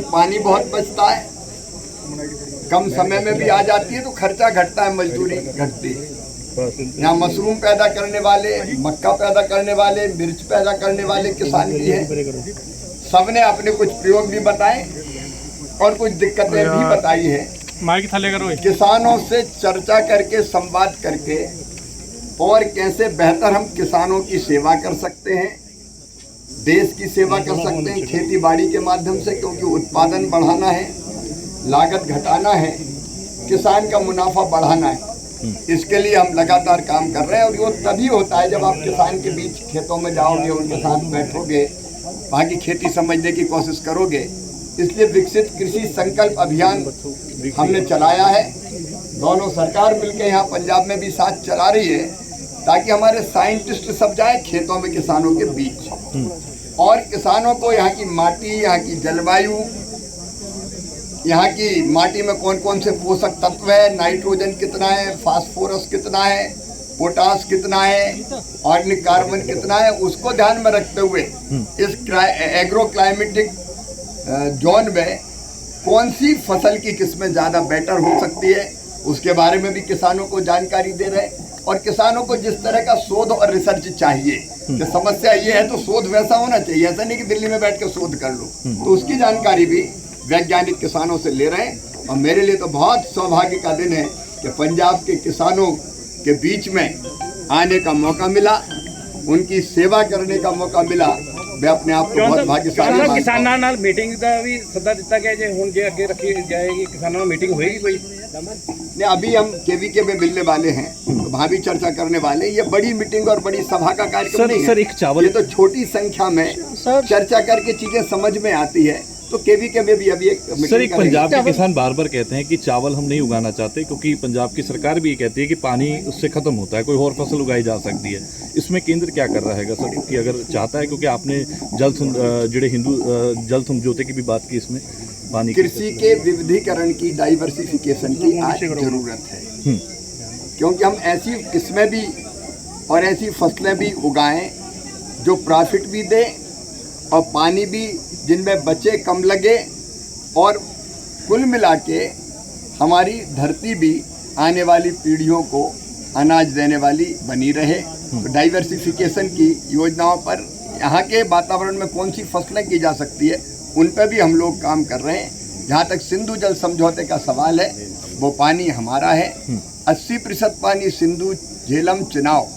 पानी बहुत बचता है, कम समय में भी आ जाती है, तो खर्चा घटता है, मजदूरी घटती है। यहाँ मशरूम पैदा करने वाले, मक्का पैदा करने वाले, मिर्च पैदा करने वाले किसान भी हैं। सबने अपने कुछ प्रयोग भी बताए और कुछ दिक्कतें भी बताई है। किसानों से चर्चा करके, संवाद करके और कैसे बेहतर हम किसानों की सेवा कर सकते हैं, देश की सेवा कर सकते हैं खेती बाड़ी के माध्यम से, क्योंकि उत्पादन बढ़ाना है, लागत घटाना है, किसान का मुनाफा बढ़ाना है। इसके लिए हम लगातार काम कर रहे हैं और वो तभी होता है जब आप किसान के बीच खेतों में जाओगे, उनके साथ बैठोगे, वहाँ की खेती समझने की कोशिश करोगे। इसलिए विकसित कृषि संकल्प अभियान हमने चलाया है। दोनों सरकार मिलकर यहाँ पंजाब में भी साथ चला रही है, ताकि हमारे साइंटिस्ट सब जाए खेतों में किसानों के बीच और किसानों को यहाँ की माटी, यहाँ की जलवायु, यहाँ की माटी में कौन कौन से पोषक तत्व है, नाइट्रोजन कितना है, फास्फोरस कितना है, पोटास कितना है, ऑर्गेनिक कार्बन कितना है, उसको ध्यान में रखते हुए इस एग्रो क्लाइमेटिक जोन में कौन सी फसल की किस्में ज़्यादा बेटर हो सकती है, उसके बारे में भी किसानों को जानकारी दे रहे हैं। और किसानों को जिस तरह का शोध और रिसर्च चाहिए, कि समस्या ये है तो शोध वैसा होना चाहिए, ऐसा नहीं कि दिल्ली में बैठ के शोध कर लो, तो उसकी जानकारी भी वैज्ञानिक किसानों से ले रहे हैं। और मेरे लिए तो बहुत सौभाग्य का दिन है कि पंजाब के किसानों के बीच में आने का मौका मिला, उनकी सेवा करने का मौका मिला। मैं अपने आप को बहुत भाग्यशाली मानता हूं। किसानां नाल मीटिंग का भी सद्दा दिता गया जे हुण जे अगे रखी जाएगी, किसानों में मीटिंग होएगी कोई? नहीं, अभी हम केवीके में मिलने वाले हैं, तो वहाँ भी चर्चा करने वाले। ये बड़ी मीटिंग और बड़ी सभा का कार्यक्रम नहीं है। एक चावल, ये तो छोटी संख्या में चर्चा करके चीजें समझ में आती है। तो केवीके में भी अभी एक पंजाब के किसान बार बार कहते हैं कि चावल हम नहीं उगाना चाहते, क्योंकि पंजाब की सरकार भी ये कहती है कि पानी उससे खत्म होता है, कोई और फसल उगाई जा सकती है। इसमें केंद्र क्या कर रहा है सर, कि अगर चाहता है, क्योंकि आपने जड़े हिंदू जल समझौते की भी बात की, इसमें पानी कृषि के विविधीकरण की, डाइवर्सिफिकेशन की आज जरूरत है, क्योंकि हम ऐसी किस्में भी और ऐसी फसलें भी उगाएं जो प्रॉफिट भी दे और पानी भी जिनमें बचे कम लगे, और कुल मिला के हमारी धरती भी आने वाली पीढ़ियों को अनाज देने वाली बनी रहे। तो डाइवर्सिफिकेशन की योजनाओं पर यहाँ के वातावरण में कौन सी फसलें की जा सकती है, उन पर भी हम लोग काम कर रहे हैं। जहाँ तक सिंधु जल समझौते का सवाल है, वो पानी हमारा है। 80% पानी सिंधु झेलम चुनाव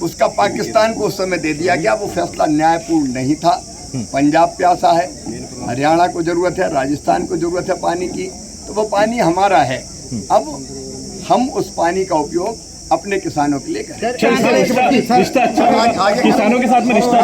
उसका पाकिस्तान को उस समय दे दिया गया। वो फैसला न्यायपूर्ण नहीं था। पंजाब प्यासा है, हरियाणा को जरूरत है, राजस्थान को जरूरत है पानी की, तो वो पानी हमारा है। अब हम उस पानी का उपयोग अपने किसानों के लिए करें। रिश्ता अच्छा, किसानों के साथ में रिश्ता